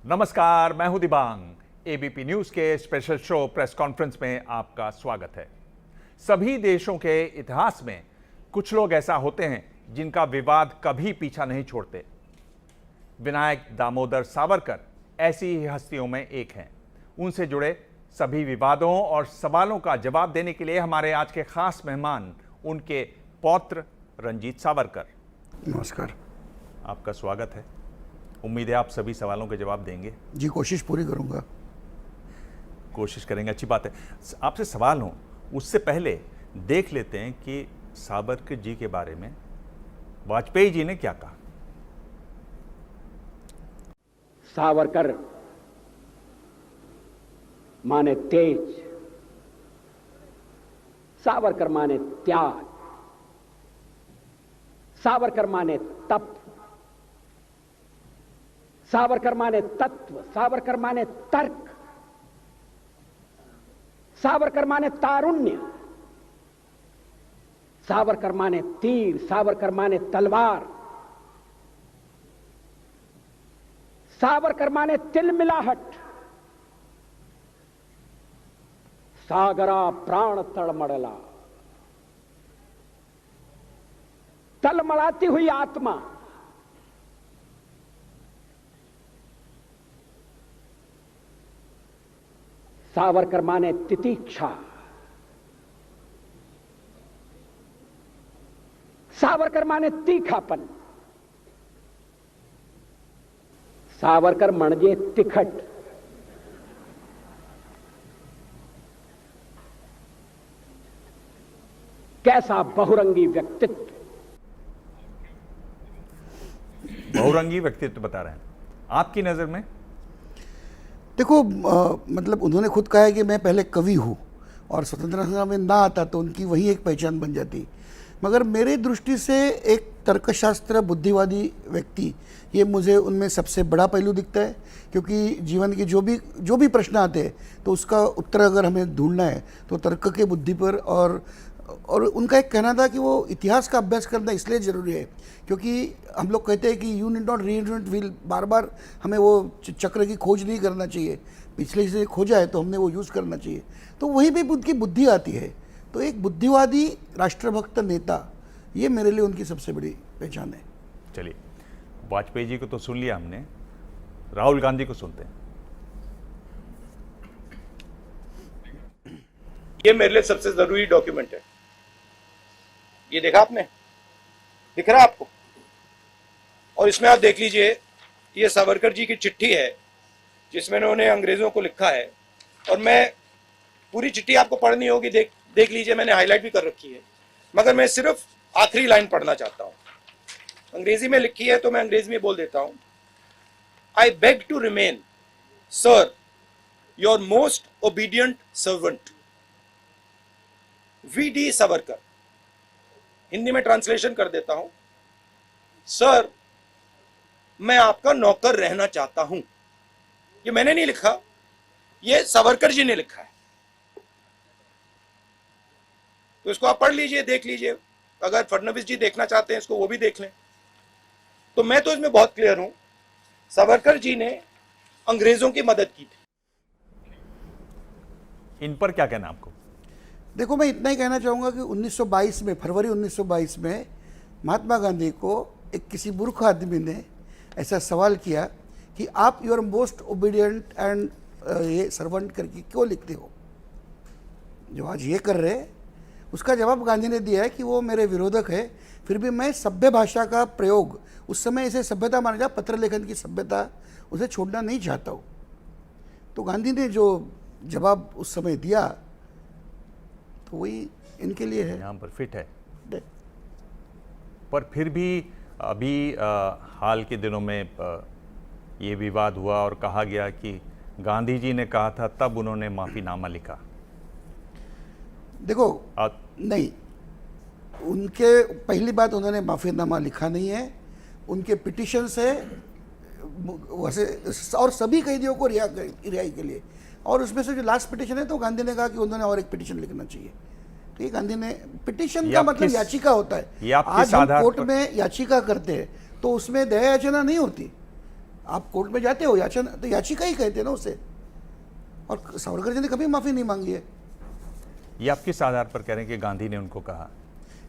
नमस्कार, मैं हूं दिबांग। एबीपी न्यूज के स्पेशल शो प्रेस कॉन्फ्रेंस में आपका स्वागत है। सभी देशों के इतिहास में कुछ लोग ऐसा होते हैं जिनका विवाद कभी पीछा नहीं छोड़ते। विनायक दामोदर सावरकर ऐसी ही हस्तियों में एक हैं। उनसे जुड़े सभी विवादों और सवालों का जवाब देने के लिए हमारे आज के खास मेहमान उनके पौत्र रंजीत सावरकर। नमस्कार। आपका स्वागत है। उम्मीद है आप सभी सवालों के जवाब देंगे। जी, कोशिश पूरी करूंगा। कोशिश करेंगे, अच्छी बात है। आपसे सवाल हो उससे पहले देख लेते हैं कि सावरकर जी के बारे में वाजपेयी जी ने क्या कहा। सावरकर माने तेज, सावरकर माने त्याग, सावरकर माने तप, सावरकर माने तत्व, सावरकर माने तर्क, सावरकर माने तारुण्य, सावरकर माने तीर, सावरकर माने तलवार, सावरकर माने तिलमिलाहट, सागरा प्राण तड़मड़ला, तलमड़ाती हुई आत्मा, सावरकर माने तितीक्षा, सावरकर माने तीखापन, सावरकर म्हणजे तिखट, कैसा बहुरंगी व्यक्तित्व। बहुरंगी व्यक्तित्व बता रहे हैं आपकी नजर में? देखो, मतलब उन्होंने खुद कहा है कि मैं पहले कवि हूँ और स्वतंत्रता संग्राम में ना आता तो उनकी वही एक पहचान बन जाती। मगर मेरे दृष्टि से एक तर्कशास्त्र बुद्धिवादी व्यक्ति, ये मुझे उनमें सबसे बड़ा पहलू दिखता है। क्योंकि जीवन के जो भी प्रश्न आते हैं तो उसका उत्तर अगर हमें ढूंढना है तो तर्क के बुद्धि पर। और उनका एक कहना था कि वो इतिहास का अभ्यास करना इसलिए ज़रूरी है क्योंकि हम लोग कहते हैं कि you need not reinvent wheel. बार बार हमें वो चक्र की खोज नहीं करना चाहिए। पिछले से खोजा है तो हमने वो यूज़ करना चाहिए। तो वहीं पे बुद्ध की बुद्धि आती है। तो एक बुद्धिवादी राष्ट्रभक्त नेता, ये मेरे लिए उनकी सबसे बड़ी पहचान है। चलिए, वाजपेयी जी को तो सुन लिया हमने, राहुल गांधी को सुनते हैं। ये मेरे लिए सबसे जरूरी डॉक्यूमेंट है। ये देखा आपने? दिख रहा है आपको? और इसमें आप देख लीजिए, ये सावरकर जी की चिट्ठी है जिसमें उन्होंने अंग्रेजों को लिखा है। और मैं पूरी चिट्ठी आपको पढ़नी होगी, देख लीजिए, मैंने हाईलाइट भी कर रखी है। मगर मैं सिर्फ आखिरी लाइन पढ़ना चाहता हूं। अंग्रेजी में लिखी है तो मैं अंग्रेजी में बोल देता हूं। I beg to remain sir your most obedient servant V D. Savarkar. Hindi में ट्रांसलेशन कर देता हूं। सर, मैं आपका नौकर रहना चाहता हूं। ये मैंने नहीं लिखा, ये सावरकर जी ने लिखा है। तो इसको आप पढ़ लीजिए, देख लीजिए। अगर फडणवीस जी देखना चाहते हैं इसको, वो भी देख लें। तो मैं तो इसमें बहुत क्लियर हूं, सावरकर जी ने अंग्रेजों की मदद की थी। इन पर क्या कहना आपको? देखो, मैं इतना ही कहना चाहूँगा कि 1922 में, फरवरी 1922 में महात्मा गांधी को एक किसी मूर्ख आदमी ने ऐसा सवाल किया कि आप योर मोस्ट ओबीडियंट एंड ये सर्वेंट करके क्यों लिखते हो, जो आज ये कर रहे हैं। उसका जवाब गांधी ने दिया है कि वो मेरे विरोधक है, फिर भी मैं सभ्य भाषा का प्रयोग, उस समय इसे सभ्यता माना जाए, पत्र लेखन की सभ्यता, उसे छोड़ना नहीं चाहता हूँ। तो गांधी ने जो जवाब उस समय दिया तो वही इनके लिए है, यहाँ पर फिट है। पर फिर भी अभी हाल के दिनों में ये विवाद हुआ और कहा गया कि गांधी जी ने कहा था तब उन्होंने माफीनामा लिखा। देखो, नहीं, उनके पहली बात, उन्होंने माफीनामा लिखा नहीं है। उनके पिटिशन से वैसे और सभी कैदियों को रिहाई के लिए, और उसमें से जो लास्ट पिटिशन है तो गांधी ने कहा कि उन्होंने और एक पिटिशन लिखना चाहिए। तो ये गांधी ने, पिटिशन का मतलब याचिका होता है। आज हम कोर्ट में याचिका करते हैं तो उसमें दया याचना नहीं होती। आप कोर्ट में जाते हो याचना, तो याचिका ही कहते हैं ना उसे, और सावरकर जी ने कभी माफ़ी नहीं मांगी है। ये आप किस आधार पर कह रहे हैं कि गांधी ने उनको कहा?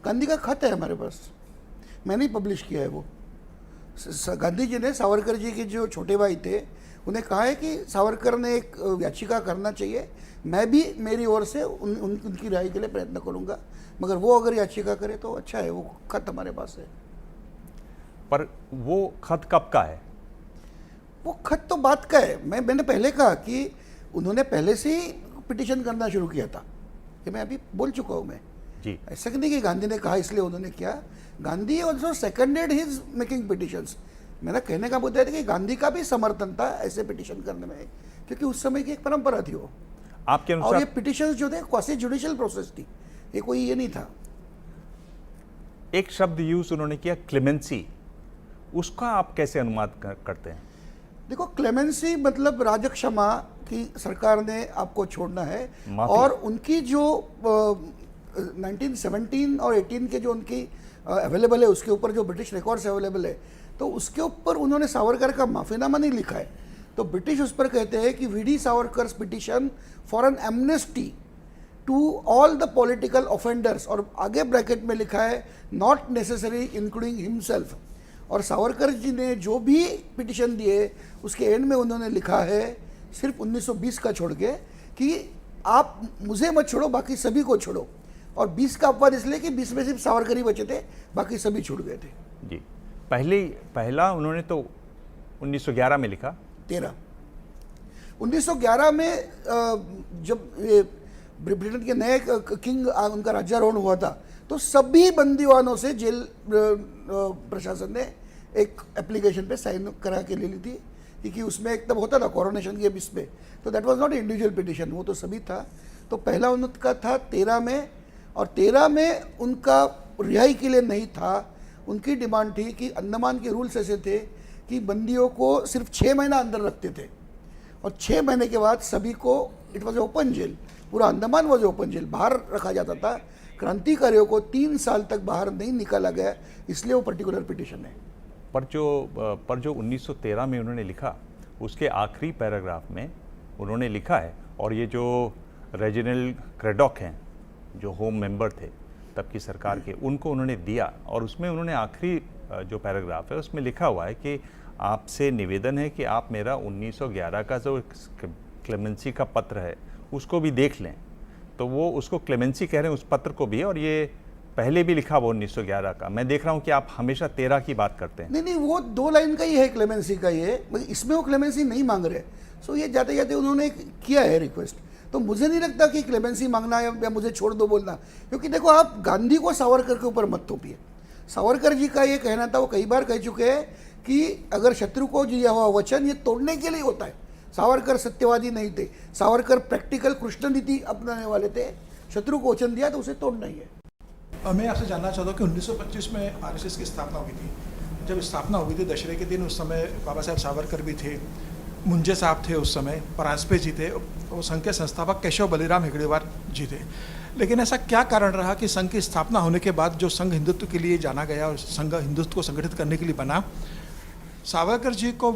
गांधी का खत है हमारे पास, मैंने ही पब्लिश किया है वो। गांधी जी ने सावरकर जी के जो छोटे भाई थे उन्हें कहा है कि सावरकर ने एक याचिका करना चाहिए, मैं भी मेरी ओर से उनकी राय के लिए प्रयत्न करूंगा, मगर वो अगर याचिका करे तो अच्छा है। वो खत हमारे पास है। पर वो खत कब का है? वो खत तो बात का है। मैंने पहले कहा कि उन्होंने पहले से ही पिटिशन करना शुरू किया था, कि मैं अभी बोल चुका हूँ मैं जी। ऐसा नहीं कि गांधी ने कहा इसलिए उन्होंने किया। Gandhi also seconded his making petitions. मेरा कहने का मुद्दा है कि गांधी का भी समर्थन था ऐसे पिटिशन करने में, क्योंकि उस समय की एक परंपरा थी वो। आपके और ये अनुसार पिटिशंस जो थे क्वासी जुडिशियल प्रोसेस थी, ये कोई ये नहीं था। एक शब्द यूज उन्होंने किया, क्लेमेंसी, उसका आप कैसे अनुवाद करते हैं? देखो, क्लेमेंसी मतलब राजक क्षमा की सरकार ने आपको छोड़ना है, माफी। और उनकी जो 1917 और 18 के जो उनकी अवेलेबल है, उसके ऊपर जो ब्रिटिश रिकॉर्ड्स अवेलेबल है, तो उसके ऊपर उन्होंने सावरकर का माफीनामा नहीं लिखा है। तो ब्रिटिश उस पर कहते हैं कि V D Savarkar's petition for an amnesty to all the political offenders, और आगे ब्रैकेट में लिखा है नॉट नेसेसरी इंक्लूडिंग हिमसेल्फ। और सावरकर जी ने जो भी पिटिशन दिए उसके एंड में उन्होंने लिखा है, सिर्फ 1920 का छोड़ के, कि आप मुझे मत छोड़ो, बाकी सभी को छोड़ो। और 20 का अपवाद इसलिए कि 20 में सिर्फ सावरकर ही बचे थे, बाकी सभी छूट गए थे। जी। पहला उन्होंने तो 1911 में लिखा। 1911 में जब ये ब्रिटेन के नए किंग उनका राज्यारोहण हुआ था, तो सभी बंदीवानों से जेल प्रशासन ने एक एप्लीकेशन पे साइन करा के ले ली थी, क्योंकि उसमें एक तब होता था कोरोनेशन के इस पे, तो that was not individual petition, वो तो सभी था। तो पहला उनका था 13 में, और 13 में उनका रिहाई के लिए नहीं था। उनकी डिमांड थी कि अंडमान के रूल्स ऐसे थे कि बंदियों को सिर्फ 6 महीना अंदर रखते थे, और 6 महीने के बाद सभी को, इट वॉज ओपन जेल, पूरा अंडमान वॉज ओपन जेल, बाहर रखा जाता था। क्रांतिकारियों को 3 साल तक बाहर नहीं निकाला गया, इसलिए वो पर्टिकुलर पिटिशन है। पर जो 1913 में उन्होंने लिखा, उसके आखिरी पैराग्राफ में उन्होंने लिखा है, और ये जो रेजिनाल्ड क्रेडॉक हैं, जो होम मेंबर थे तब की सरकार के, उनको उन्होंने दिया, और उसमें उन्होंने आखिरी जो पैराग्राफ है उसमें लिखा हुआ है कि आपसे निवेदन है कि आप मेरा 1911 का जो क्लेमेंसी का पत्र है उसको भी देख लें। तो वो उसको क्लेमेंसी कह रहे हैं, उस पत्र को भी, और ये पहले भी लिखा वो 1911 का। मैं देख रहा हूँ कि आप हमेशा 13 की बात करते हैं। नहीं, वो 2 लाइन का ही है क्लेमेंसी का, ये इसमें वो क्लेमेंसी नहीं मांग रहे। सो ये जाते जाते उन्होंने किया है रिक्वेस्ट। तो मुझे नहीं लगता कि क्लेमेंसी मांगना या मुझे छोड़ दो बोलना, क्योंकि देखो, आप गांधी को सावरकर के ऊपर मत थोपिए। सावरकर जी का ये कहना था, वो कई बार कह चुके हैं कि अगर शत्रु को दिया हुआ वचन ये तोड़ने के लिए होता है। सावरकर सत्यवादी नहीं थे, सावरकर प्रैक्टिकल कृष्ण नीति अपनाने वाले थे। शत्रु को वचन दिया तो उसे तोड़ना ही है। मैं आपसे जानना चाहता हूँ कि 1925 में आरएसएस की स्थापना हुई थी। जब स्थापना हुई थी दशहरे के दिन, उस समय बाबा साहब सावरकर भी थे, मुंजे साहब थे, उस समय परांजपे जी थे, और संघ के संस्थापक केशव बलिराम हेगड़ेवार जी थे। लेकिन ऐसा क्या कारण रहा कि संघ की स्थापना होने के बाद जो संघ हिंदुत्व के लिए जाना गया और संघ हिंदुत्व को संगठित करने के लिए बना, सावरकर जी को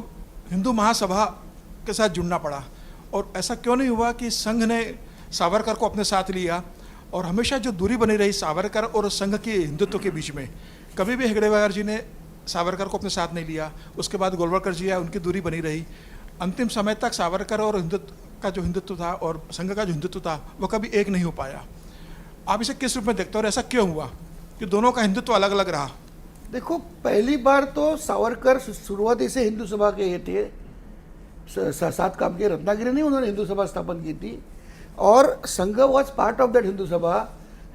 हिंदू महासभा के साथ जुड़ना पड़ा? और ऐसा क्यों नहीं हुआ कि संघ ने सावरकर को अपने साथ लिया, और हमेशा जो दूरी बनी रही सावरकर और संघ के हिंदुत्व के बीच में, कभी भी हेगड़ेवार जी ने सावरकर को अपने साथ नहीं लिया। उसके बाद गोलवलकर जी आए, उनकी दूरी बनी रही। अंतिम समय तक सावरकर और हिंदुत्व का जो हिंदुत्व था और संघ का जो हिंदुत्व था वो कभी एक नहीं हो पाया। आप इसे किस रूप में देखते हो, और ऐसा क्यों हुआ कि दोनों का हिंदुत्व अलग अलग रहा? देखो, पहली बार तो सावरकर शुरुआती से हिंदू सभा के ये थे, साथ काम के। रत्नागिरी नहीं उन्होंने हिंदू सभा स्थापन की थी, और संघ was part of that Hindu सभा।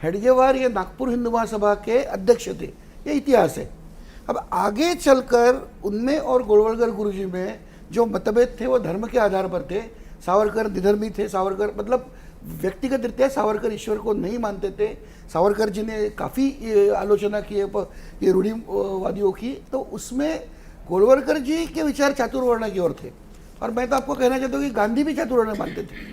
हेडगेवार ये नागपुर हिंदू महासभा के अध्यक्ष थे, ये इतिहास है। अब आगे चलकर उनमें और गोलवलकर गुरुजी में जो मतभेद थे वो धर्म के आधार पर थे। सावरकर निधर्मी थे, सावरकर मतलब व्यक्तिगत रीत्या सावरकर ईश्वर को नहीं मानते थे। सावरकर जी ने काफ़ी आलोचना की है ये रूढ़िवादियों की, तो उसमें गोलवलकर जी के विचार चातुर्वर्ण की ओर थे। और मैं तो आपको कहना चाहता हूँ कि गांधी भी चातुर्वर्ण मानते थे।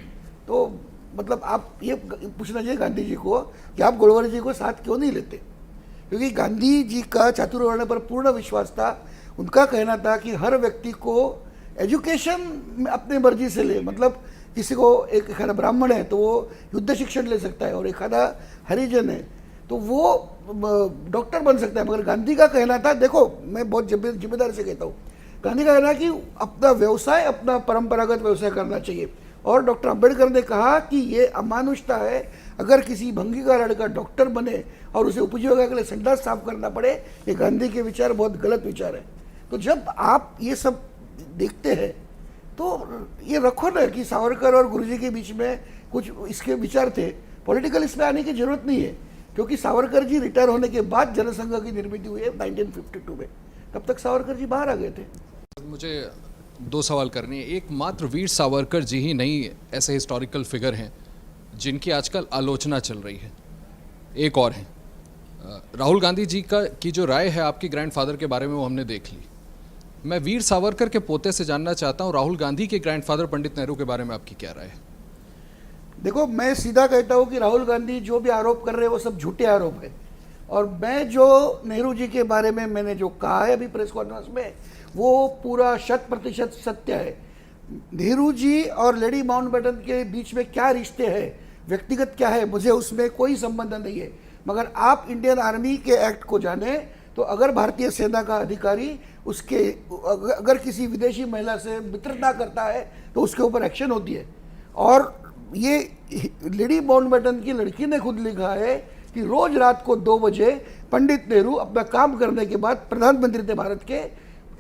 तो मतलब आप ये पूछना चाहिए गांधी जी को कि आप गोलवलकर जी को साथ क्यों नहीं लेते, क्योंकि गांधी जी का चातुर्वर्ण पर पूर्ण विश्वास था। उनका कहना था कि हर व्यक्ति को एजुकेशन अपने मर्जी से ले, मतलब किसी को एक एखादा ब्राह्मण है तो वो युद्ध शिक्षण ले सकता है, और एखादा हरिजन है तो वो डॉक्टर बन सकता है। मगर गांधी का कहना था, देखो मैं बहुत जिम्मेदारी से कहता हूँ, गांधी का कहना कि अपना व्यवसाय, अपना परंपरागत व्यवसाय करना चाहिए। और डॉक्टर अंबेडकर ने कहा कि ये अमानुषता है अगर किसी भंगी का लड़का डॉक्टर बने और उसे उपजीविका के लिए संडास साफ करना पड़े। ये गांधी के विचार बहुत गलत विचार है। तो जब आप ये सब देखते हैं तो ये रखो ना कि सावरकर और गुरुजी के बीच में कुछ इसके विचार थे। पॉलिटिकल इसमें आने की जरूरत नहीं है, क्योंकि सावरकर जी रिटायर होने के बाद जनसंघ की निर्मित हुई है 1952 में, तब तक सावरकर जी बाहर आ गए थे। मुझे दो सवाल करने हैं। एक, मात्र वीर सावरकर जी ही नहीं ऐसे हिस्टोरिकल फिगर हैं जिनकी आजकल आलोचना चल रही है, एक और हैं। राहुल गांधी जी की जो राय है आपके ग्रैंडफादर के बारे में वो हमने देख ली। मैं वीर सावरकर के पोते से जानना चाहता हूँ, राहुल गांधी के ग्रैंडफादर पंडित नेहरू के बारे में आपकी क्या राय है? देखो, मैं सीधा कहता हूँ कि राहुल गांधी जो भी आरोप कर रहे हैं वो सब झूठे आरोप है। और मैं जो नेहरू जी के बारे में मैंने जो कहा है अभी प्रेस कॉन्फ्रेंस में, वो पूरा 100% सत्य है। नेहरू जी और लेडी माउंटबेटन के बीच में क्या रिश्ते हैं, व्यक्तिगत क्या है, मुझे उसमें कोई संबंध नहीं है। मगर आप इंडियन आर्मी के एक्ट को जाने तो अगर भारतीय सेना का अधिकारी उसके अगर किसी विदेशी महिला से मित्रता करता है तो उसके ऊपर एक्शन होती है। और ये लेडी माउंटबेटन की लड़की ने खुद लिखा है कि रोज रात को 2 बजे पंडित नेहरू अपना काम करने के बाद, प्रधानमंत्री थे भारत के,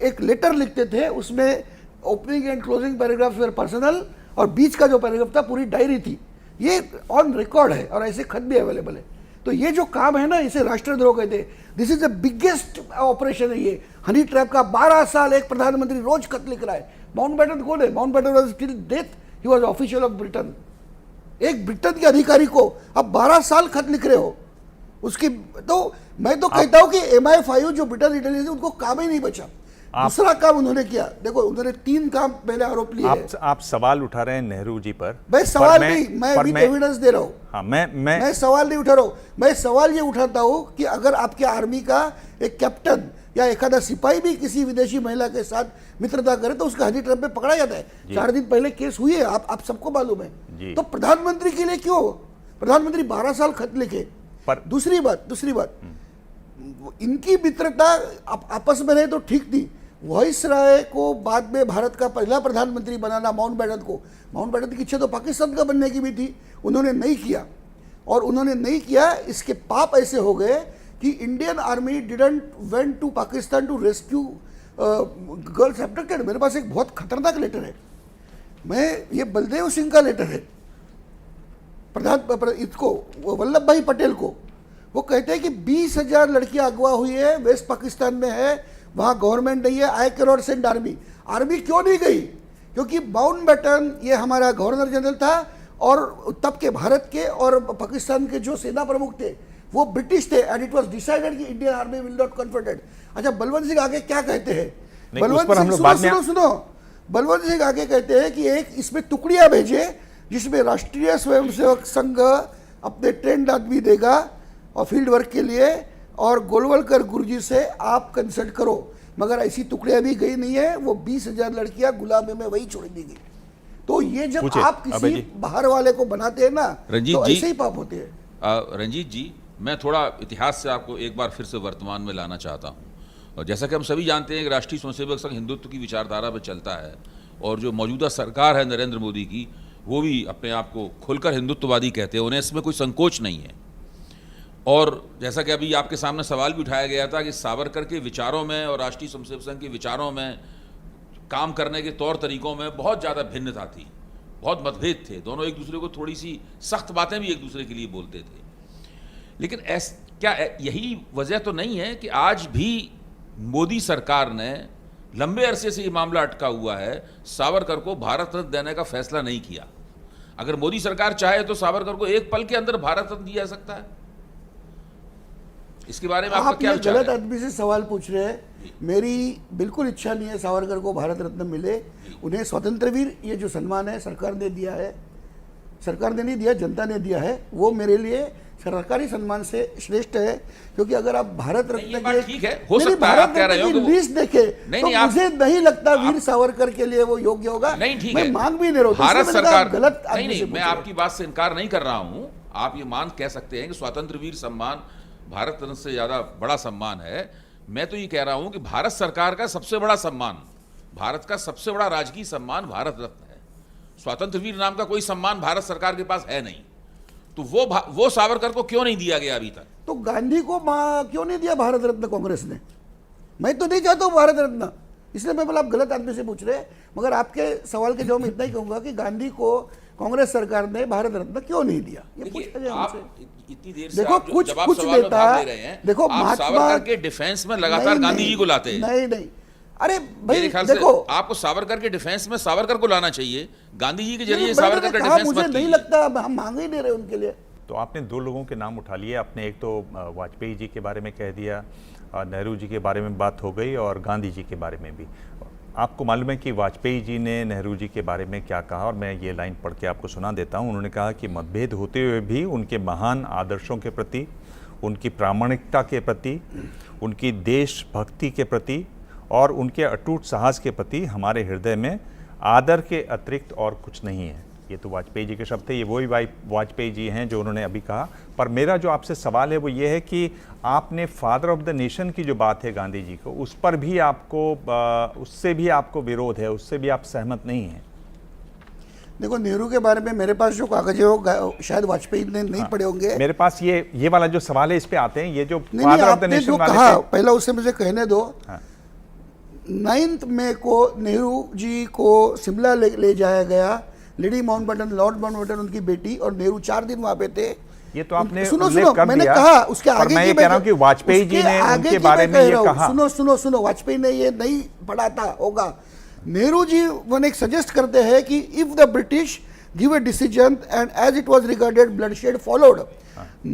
एक लेटर लिखते थे। उसमें opening and closing paragraphs were personal और बीच का जो पैराग्राफ था पूरी डायरी थी। ये ऑन रिकॉर्ड है और ऐसे खत भी अवेलेबल है। तो ये जो काम है ना, इसे राष्ट्रद्रोह कहते हैं। This is the biggest operation है ये, हनी ट्रैप का। 12 साल एक प्रधानमंत्री रोज खत लिख रहा है। माउंटबेटन कौन है? Mountbatten was till death he was official of Britain. एक ब्रिटेन के अधिकारी को आप 12 साल खत लिख रहे हो उसकी। तो मैं तो कहता हूं कि MI5 जो ब्रिटेन इंटेलिजेंस है उनको काम ही नहीं बचा। दूसरा काम उन्होंने किया, देखो उन्होंने 3 काम पहले आरोप लिए हैं। आप सवाल उठा रहे हैं नेहरू जी पर। मैं सवाल नहीं, मैं विद एविडेंस दे रहा हूं। हाँ, मैं सवाल नहीं उठा रहा हूं। मैं सवाल ये उठाता हूं कि अगर आपके आर्मी का एक कैप्टन या एखादा सिपाही भी किसी विदेशी महिला के साथ मित्रता करे तो उसका हनी ट्रैप में पकड़ा जाता है। 4 दिन पहले केस हुई है, आप सबको मालूम है। तो प्रधानमंत्री के लिए क्यों प्रधानमंत्री 12 साल खत लिखे? पर दूसरी बात इनकी मित्रता आपस में रहे तो ठीक थी। वाइसराय को बाद में भारत का पहला प्रधानमंत्री बनाना माउंटबेटन की इच्छा तो पाकिस्तान का बनने की भी थी, उन्होंने नहीं किया। और उन्होंने नहीं किया, इसके पाप ऐसे हो गए कि Indian army didn't went to Pakistan to rescue girls abducted. मेरे पास एक बहुत खतरनाक लेटर है, ये बलदेव सिंह का लेटर है इसको वल्लभ भाई पटेल को। वो कहते हैं कि 20,000 लड़कियां अगवा हुई है, वेस्ट पाकिस्तान में है, वहां गवर्नमेंट नहीं है, I can not send army. Army क्यों नहीं गई? क्योंकि माउंटबेटन ये हमारा गवर्नर जनरल था और तब के भारत के और पाकिस्तान के जो सेना प्रमुख थे वो ब्रिटिश थे, एंड इट वाज डिसाइडेड कि Indian army will not converted. अच्छा, बलवंत सिंह आगे क्या कहते हैं? बलवंत सिंह सुनो, बलवंत सिंह आगे कहते हैं कि एक इसमें टुकड़ियां भेजे जिसमें राष्ट्रीय स्वयंसेवक संघ अपने ट्रेंड आदमी देगा और फील्ड वर्क के लिए, और गोलवलकर गुरुजी से आप कंसल्ट करो। मगर ऐसी टुकड़ियां भी गई नहीं है। वो 20,000 लड़कियां गुलामी में वही छोड़ दी गई। तो ये जब आप किसी बाहर वाले को बनाते हैं ना, तो ऐसे ही पाप होते हैं। रंजीत जी, मैं थोड़ा इतिहास से आपको एक बार फिर से वर्तमान में लाना चाहता हूँ। और जैसा कि हम सभी जानते हैं कि राष्ट्रीय स्वयंसेवक संघ हिंदुत्व की विचारधारा पर चलता है, और जो मौजूदा सरकार है नरेंद्र मोदी की, वो भी अपने आप को खुलकर हिंदुत्ववादी कहते हैं, उन्हें इसमें कोई संकोच नहीं है। और जैसा कि अभी आपके सामने सवाल भी उठाया गया था कि सावरकर के विचारों में और राष्ट्रीय स्वयंसेवक संघ के विचारों में, काम करने के तौर तरीकों में बहुत ज़्यादा भिन्नता थी, बहुत मतभेद थे। दोनों एक दूसरे को थोड़ी सी सख्त बातें भी एक दूसरे के लिए बोलते थे। लेकिन क्या यही वजह तो नहीं है कि आज भी मोदी सरकार ने, लंबे अरसे से ये मामला अटका हुआ है, सावरकर को भारत रत्न देने का फैसला नहीं किया? अगर मोदी सरकार चाहे तो सावरकर को एक पल के अंदर भारत रत्न दिया जा सकता है। इसके बारे में आपका क्या विचार है? गलत आदमी से सवाल पूछ रहे हैं। मेरी बिल्कुल इच्छा नहीं है सावरकर को भारत रत्न मिले। उन्हें स्वतंत्र वीर ये जो सम्मान है सरकार ने दिया है, सरकार ने नहीं दिया, जनता ने दिया है। वो मेरे लिए सरकारी सम्मान से श्रेष्ठ है, क्योंकि अगर आप भारत नहीं, ये रत्न बात के ठीक है, हो नहीं, सकता है आप कह रहे हो कि वो- लिस्ट देखे नहीं, तो नहीं, आप- मुझे नहीं लगता वीर सावरकर के लिए वो योग्य होगा। नहीं, ठीक मैं है, मांग भी नहीं रहा हूं, तो भारत इसलिए मैंने कहा सरकार गलत नहीं आदमी से नहीं, मैं पूछ रहे आपकी बात से इनकार नहीं कर रहा हूं। आप ये मान कह सकते हैं कि स्वतंत्र वीर सम्मान भारत रत्न से ज्यादा बड़ा सम्मान है। मैं तो ये कह रहा हूं कि भारत सरकार का सबसे बड़ा सम्मान, भारत का सबसे बड़ा राजकीय सम्मान भारत रत्न है। स्वतंत्र वीर नाम का कोई सम्मान भारत सरकार के पास है नहीं, तो वो सावरकर को क्यों नहीं दिया गया अभी तक? तो गांधी को क्यों नहीं दिया भारत रत्न कांग्रेस ने? मैं तो नहीं चाहता हूं भारत रत्न, इसलिए मैं बोला आप गलत आदमी से पूछ रहे हैं। मगर आपके सवाल के जवाब में इतना ही कहूंगा कि गांधी को कांग्रेस सरकार ने भारत रत्न क्यों नहीं दिया, ये देखिए, पूछा जाए आप हमसे। इतनी देर से देखो, आप कुछ जब आप कुछ सवाल में नेता, भाग ले रहे हैं, देखो आप महात्मा सावरकर के डिफेंस में लगातार नहीं, गांधी जी को नहीं, लाते हैं। नहीं, अरे मेरे भाई ख्याल देखो, से आपको सावरकर के डिफेंस में सावरकर को लाना चाहिए, गांधी जी के जरिए मैंने सावरकर का कहा, डिफेंस मुझे मत नहीं कीजिए। लगता, हम मांग ही नहीं रहे उनके लिए। तो आपने दो लोगों के नाम उठा लिए, आपने एक तो वाजपेयी जी के बारे में कह दिया, नेहरू जी के बारे में बात हो गई, और गांधी जी के बारे में भी। आपको मालूम है कि वाजपेयी जी ने नेहरू जी के बारे में क्या कहा, और मैं ये लाइन पढ़ के आपको सुना देता हूँ। उन्होंने कहा कि मतभेद होते हुए भी उनके महान आदर्शों के प्रति, उनकी प्रामाणिकता के प्रति, उनकी देशभक्ति के प्रति और उनके अटूट साहस के प्रति हमारे हृदय में आदर के अतिरिक्त और कुछ नहीं है। ये तो वाजपेयी जी के शब्द थे, ये वही वाजपेयी जी हैं जो उन्होंने अभी कहा। पर मेरा जो आपसे सवाल है वो ये है कि आपने फादर ऑफ द नेशन की जो बात है गांधी जी को, उस पर भी आपको उससे भी आपको विरोध है, उससे भी आप सहमत नहीं हैं? देखो, नेहरू के बारे में मेरे पास जो कागज है वो शायद वाजपेयी ने नहीं पढ़े होंगे। मेरे पास ये वाला जो सवाल है इस पे आते हैं, ये जो नहीं, फादर ऑफ द आपने नेशन जो वाले कहा पे- पहला उससे मुझे कहने दो। हाँ। 9 मई को नेहरू जी को शिमला ले जाया गया। लेडी माउंटबेटन, लॉर्ड माउंटबेटन उनकी बेटी और नेहरू 4 दिन वहां पे थे। ये तो आपने सुनो उल्लेख सुनो, कर मैंने दिया, कहा उसके पर आगे मैं की ये कह रहा हूं कि वाजपेयी जी उसके ने आगे उनके की बारे मैं में कह ये रहा हूं। कहा। सुनो, वाजपेयी ने ये नहीं पढ़ा था होगा। नेहरू जी वन एक सजेस्ट करते हैं कि if the British give a decision and as it was regarded bloodshed followed,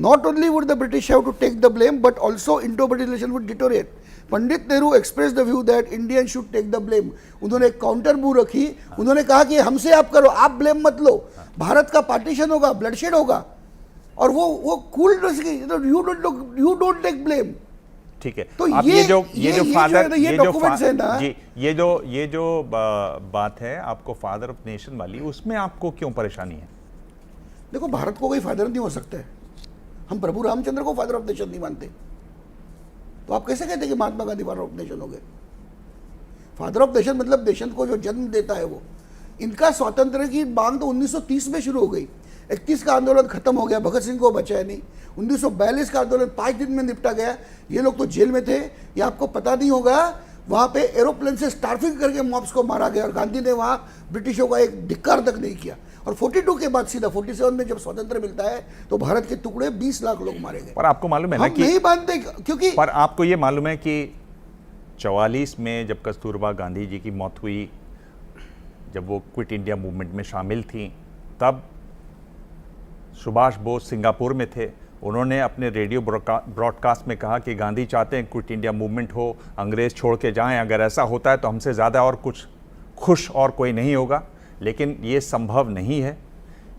not only would the British have to take the blame but also Indo-British relation would deteriorate. Pandit Nehru expressed the view that Indians should take the blame. उन्होंने एक counter move रखी, उन्होंने कहा कि हमसे आप करो, आप ब्लेम मत लो, भारत का पार्टीशन होगा, ब्लडशेड होगा, और वो cool you don't take blame. ठीक है, तो अब ये जो फादर ये डॉक्यूमेंट्स है ना जी, ये जो बात है आपको फादर ऑफ नेशन वाली, उसमें आपको क्यों परेशानी है? देखो, भारत को कोई फादर नहीं हो सकता है। हम प्रभु रामचंद्र को फादर ऑफ नेशन नहीं मानते, तो आप कैसे कहते हैं कि Mahatma Gandhi father of nation हो गए? फादर ऑफ नेशन मतलब नेशन को जो जन्म देता है वो। इनका स्वातंत्र की मांग तो 1930 में शुरू हो गई। 31 का आंदोलन खत्म हो गया, भगत सिंह को बचाया नहीं। 1942 का आंदोलन 5 दिन में निपटा गया। ये लोग तो जेल में थे, ये आपको पता नहीं होगा। वहां पे एरोप्लेन से स्टार्फिंग करके मॉब्स को मारा गया, और गांधी ने वहां ब्रिटिशों का एक धिक्कार तक नहीं किया। और 42 के बाद सीधा 47 में जब स्वतंत्र मिलता है तो भारत के टुकड़े 20 लाख लोग मारे गए। पर आपको मालूम है ना हम कि नहीं मानते, क्योंकि पर आपको ये मालूम है कि 44 में जब कस्तूरबा गांधी जी की मौत हुई, जब वो क्विट इंडिया मूवमेंट में शामिल थी, तब सुभाष बोस सिंगापुर में थे। उन्होंने अपने रेडियो ब्रॉडकास्ट में कहा कि गांधी चाहते हैं क्विट इंडिया मूवमेंट हो, अंग्रेज छोड़ के जाएं, अगर ऐसा होता है तो हमसे ज़्यादा और कुछ खुश और कोई नहीं होगा। लेकिन ये संभव नहीं है,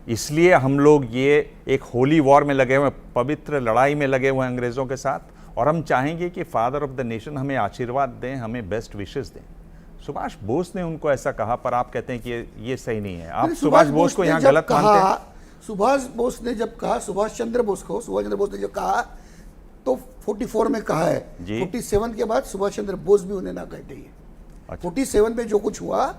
इसलिए हम लोग ये एक होली वॉर में लगे हुए, पवित्र लड़ाई में लगे हुए हैं अंग्रेज़ों के साथ, और हम चाहेंगे कि फादर ऑफ द नेशन हमें आशीर्वाद दें, हमें बेस्ट विशेस दें। सुभाष बोस ने उनको ऐसा कहा, पर आप कहते हैं कि ये सही नहीं है। आप सुभाष बोस को यहाँ गलत मानते हैं? सुभाष बोस ने जब कहा, सुभाष चंद्र बोस ने जब कहा तो 44 में कहा है जी। 47 के बाद सुभाष चंद्र बोस भी उन्हें ना कहते ही। अच्छा। 47 में जो कुछ हुआ,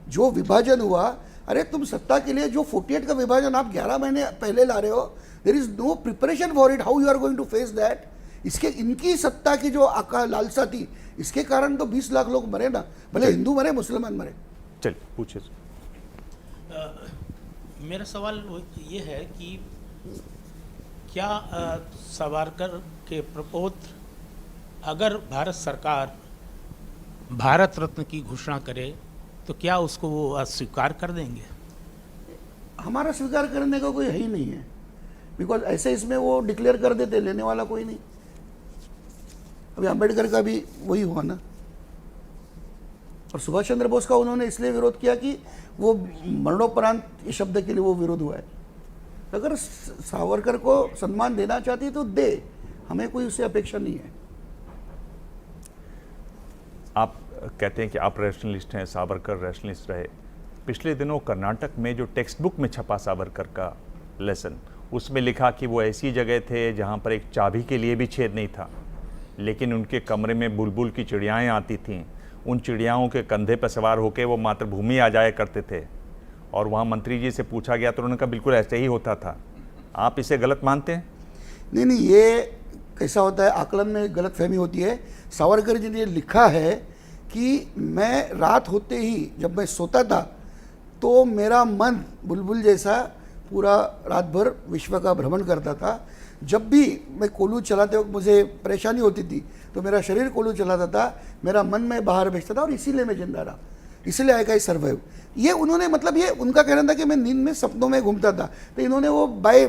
जो विभाजन हुआ, अरे तुम सत्ता के लिए जो 48 का विभाजन आप 11 महीने पहले ला रहे हो, there is no preparation for it, how you are going to face that. इसके इनकी सत्ता की जो लालसा थी, इसके कारण तो 20 लाख लोग मरे ना, भले हिंदू मरे मुसलमान मरे। चलिए पूछिए। मेरा सवाल ये है कि क्या सावरकर के प्रपोत्र, अगर भारत सरकार भारत रत्न की घोषणा करे तो क्या उसको वो अस्वीकार कर देंगे? हमारा स्वीकार करने का कोई है ही नहीं है, बिकॉज ऐसे इसमें वो डिक्लेयर कर देते, लेने वाला कोई नहीं। अभी अंबेडकर का भी वही हुआ ना, और सुभाष चंद्र बोस का उन्होंने इसलिए विरोध किया कि वो मरणोपरांत इस शब्द के लिए वो विरोध हुआ है। अगर सावरकर को सम्मान देना चाहती है तो दे, हमें कोई उससे अपेक्षा नहीं है। आप कहते हैं कि आप रैशनलिस्ट हैं, सावरकर रैशनलिस्ट रहे। पिछले दिनों कर्नाटक में जो टेक्स्ट बुक में छपा सावरकर का लेसन, उसमें लिखा कि वो ऐसी जगह थे जहाँ पर एक चाबी के लिए भी छेद नहीं था, लेकिन उनके कमरे में बुलबुल की चिड़ियाएँ आती थीं। उन चिड़ियाओं के कंधे पर सवार होकर वो मातृभूमि आ जाया करते थे। और वहाँ मंत्री जी से पूछा गया तो उन्होंने कहा बिल्कुल ऐसे ही होता था। आप इसे गलत मानते हैं? नहीं, ये कैसा होता है, आकलन में गलत फहमी होती है। सावरकर जी ने लिखा है कि मैं रात होते ही जब मैं सोता था तो मेरा मन बुलबुल जैसा पूरा रात भर विश्व का भ्रमण करता था। जब भी मैं कोलू चलाते वक्त मुझे परेशानी होती थी तो मेरा शरीर कोलू चलाता था, मेरा मन में बाहर भेजता था और इसीलिए मैं जिंदा रहा, इसलिए आई सर्वाइव। ये उन्होंने, मतलब ये उनका कहना था कि मैं नींद में सपनों में घूमता था। तो इन्होंने वो बाय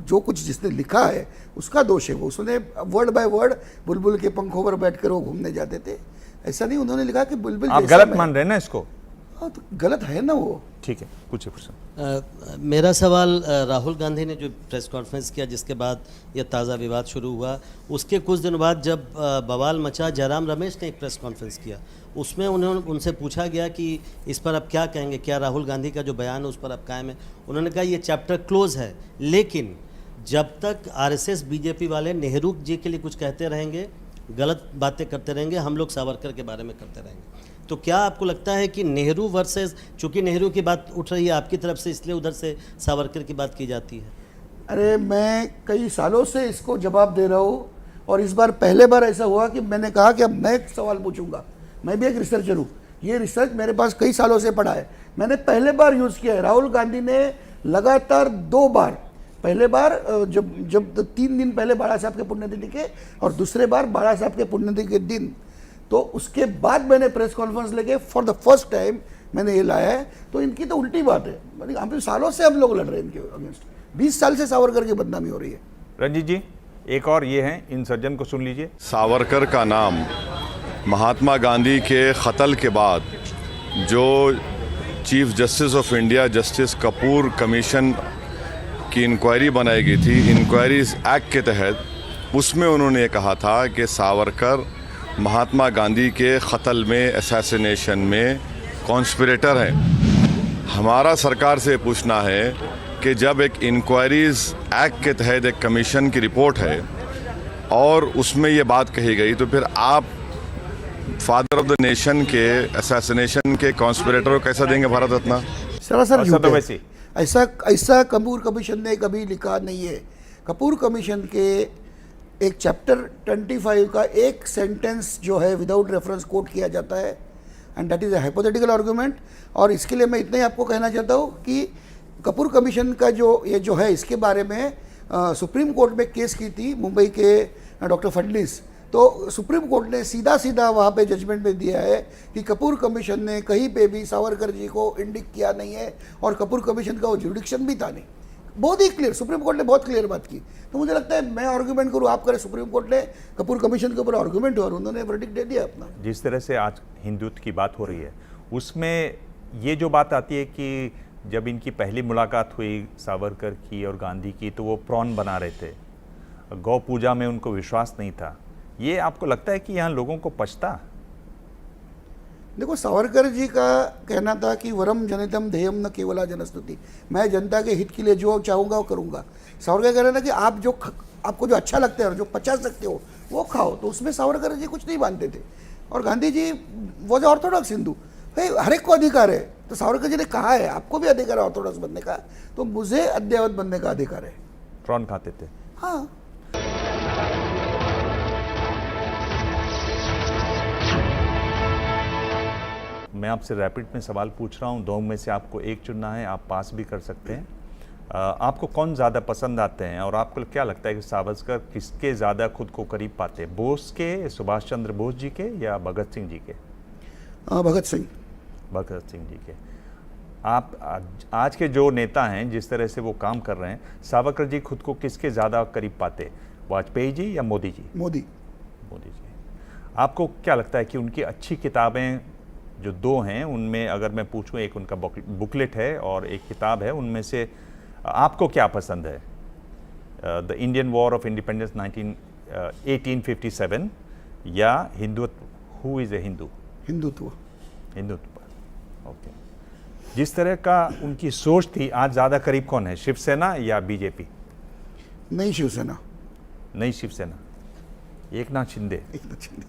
जो कुछ जिसने लिखा है उसका दोष है, वो उसने वर्ड बाय वर्ड बुलबुल के पंखों पर बैठकर वो घूमने जाते थे, ऐसा नहीं। उन्होंने लिखा कि बुलबुल आप जैसा गलत मैं। मान रहे हैं ना इसको? हाँ, तो गलत है ना वो। ठीक है, पूछिए प्रश्न। मेरा सवाल, राहुल गांधी ने जो प्रेस कॉन्फ्रेंस किया जिसके बाद यह ताज़ा विवाद शुरू हुआ, उसके कुछ दिनों बाद जब बवाल मचा, जयराम रमेश ने एक प्रेस कॉन्फ्रेंस किया, उसमें उनसे पूछा गया कि इस पर आप क्या कहेंगे, क्या राहुल गांधी का जो बयान है उस पर आप कायम है? उन्होंने कहा ये चैप्टर क्लोज है, लेकिन जब तक आरएसएस बीजेपी वाले नेहरू जी के लिए कुछ कहते रहेंगे, गलत बातें करते रहेंगे, हम लोग सावरकर के बारे में करते रहेंगे। तो क्या आपको लगता है कि नेहरू वर्सेस, चूंकि नेहरू की बात उठ रही है आपकी तरफ से, इसलिए उधर से सावरकर की बात की जाती है? अरे मैं कई सालों से इसको जवाब दे रहा हूँ और इस बार पहले बार ऐसा हुआ कि मैंने कहा कि अब मैं एक सवाल पूछूंगा। मैं भी एक रिसर्चर हूँ, ये रिसर्च मेरे पास कई सालों से पड़ा है, मैंने पहले बार यूज़ किया है। राहुल गांधी ने लगातार 2 बार, पहले बार जब 3 दिन पहले बाला साहब के पुण्यतिथि के और दूसरे बार बाला साहब के पुण्यतिथि के दिन, तो उसके बाद मैंने प्रेस कॉन्फ्रेंस लेके फॉर द फर्स्ट टाइम मैंने ये लाया है। तो इनकी तो उल्टी बात है, मतलब हम सालों से हम लोग लड़ रहे हैं इनके अगेंस्ट, 20 साल से सावरकर की बदनामी हो रही है। रंजीत जी, एक और ये हैं, इन सज्जन को सुन लीजिए। सावरकर का नाम महात्मा गांधी के कत्ल के बाद जो chief justice of India justice Kapoor commission की इंक्वायरी बनाई गई थी, इंक्वायरीज एक्ट के तहत, उसमें उन्होंने कहा था कि सावरकर महात्मा गांधी के कत्ल में, असैसिनेशन में कॉन्स्पिरेटर हैं। हमारा सरकार से पूछना है कि जब एक इंक्वायरीज एक्ट के तहत एक कमीशन की रिपोर्ट है और उसमें ये बात कही गई, तो फिर आप फादर ऑफ द नेशन के असैसिनेशन के कॉन्स्पिरेटर को कैसा देंगे भारत रत्न? सरासर झूठ है। वैसे ऐसा कपूर कमीशन ने कभी लिखा नहीं है। कपूर कमीशन के एक चैप्टर 25 का एक सेंटेंस जो है विदाउट रेफरेंस कोट किया जाता है, and that is a hypothetical argument. और इसके लिए मैं इतना ही आपको कहना चाहता हूँ कि कपूर कमीशन का जो है, इसके बारे में सुप्रीम कोर्ट में केस की थी मुंबई के डॉक्टर फडणवीस, तो सुप्रीम कोर्ट ने सीधा वहाँ पे जजमेंट में दिया है कि कपूर कमीशन ने कहीं पे भी सावरकर जी को इंडिक किया नहीं है और कपूर कमीशन का वो जुडिक्शन भी था नहीं। बहुत ही क्लियर, सुप्रीम कोर्ट ने बहुत क्लियर बात की। तो मुझे लगता है मैं आर्गूमेंट करूँ, आप करें, सुप्रीम कोर्ट ने कपूर कमीशन के ऊपर आर्गूमेंट हुआ और उन्होंने वर्डिक्ट दे दिया अपना। जिस तरह से आज हिंदुत्व की बात हो रही है, उसमें ये जो बात आती है कि जब इनकी पहली मुलाकात हुई सावरकर की और गांधी की, तो वो प्रॉन बना रहे थे, गौ पूजा में उनको विश्वास नहीं था। ये आपको लगता है कि यहाँ लोगों को पछता? देखो, सावरकर जी का कहना था कि वरम जनितम ध्येयम न केवला जनस्तुति, मैं जनता के हित के लिए जो चाहूँगा वो करूँगा। सावरकर कह रहा था कि आप आपको जो अच्छा लगता है और जो पचा सकते हो वो खाओ, तो उसमें सावरकर जी कुछ नहीं मानते थे। और गांधी जी वॉज ऑर्थोडॉक्स हिंदू, भाई हर एक को अधिकार है। तो सावरकर जी ने कहा है आपको भी अधिकार है ऑर्थोडॉक्स बनने का, तो मुझे अद्ययावत बनने का अधिकार है। प्रॉन खाते थे? हाँ। मैं आपसे रैपिड में सवाल पूछ रहा हूँ, 2 में से आपको एक चुनना है, आप पास भी कर सकते हैं। आपको कौन ज़्यादा पसंद आते हैं और आपको क्या लगता है कि सावरकर किसके ज़्यादा खुद को करीब पाते हैं, बोस के, सुभाष चंद्र बोस जी के या भगत सिंह जी के? भगत सिंह जी के। आप आज के जो नेता हैं, जिस तरह से वो काम कर रहे हैं, सावरकर जी खुद को किसके ज़्यादा करीब पाते, वाजपेयी जी या मोदी जी? मोदी जी। आपको क्या लगता है कि उनकी अच्छी किताबें जो 2 हैं, उनमें अगर मैं पूछूं, एक उनका बुकलेट है और एक किताब है, उनमें से आपको क्या पसंद है, the Indian war of independence 1857 या Hindutva? Who is a Hindu? Hindutva. Hindutva, okay. जिस तरह का उनकी सोच थी, आज ज़्यादा करीब कौन है, शिवसेना या बीजेपी? नई शिवसेना। नई शिवसेना, एकनाथ शिंदे।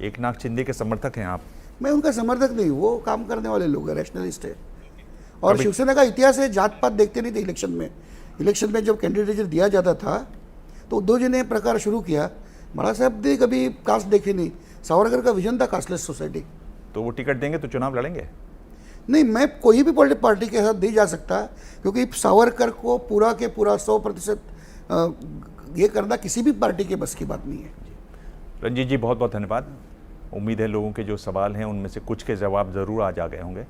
एकनाथ शिंदे के समर्थक हैं आप? मैं उनका समर्थक नहीं, वो काम करने वाले लोग हैं, रैशनलिस्ट है। और शिवसेना का इतिहास है, जात पात देखते नहीं थे इलेक्शन में। इलेक्शन में जब कैंडिडेट दिया जाता था तो उद्धव जी ने प्रकार शुरू किया। बड़ा साहब ने कभी कास्ट देखे नहीं, सावरकर का विजन था कास्टलेस सोसाइटी। तो वो टिकट देंगे तो चुनाव लड़ेंगे? नहीं, मैं कोई भी पॉलिटिकल पार्टी के साथ नहीं जा सकता, क्योंकि सावरकर को पूरा के पूरा 100% ये करना किसी भी पार्टी के बस की बात नहीं है। रंजीत जी, बहुत बहुत धन्यवाद। उम्मीद है लोगों के जो सवाल हैं उनमें से कुछ के जवाब ज़रूर आज आ गए होंगे।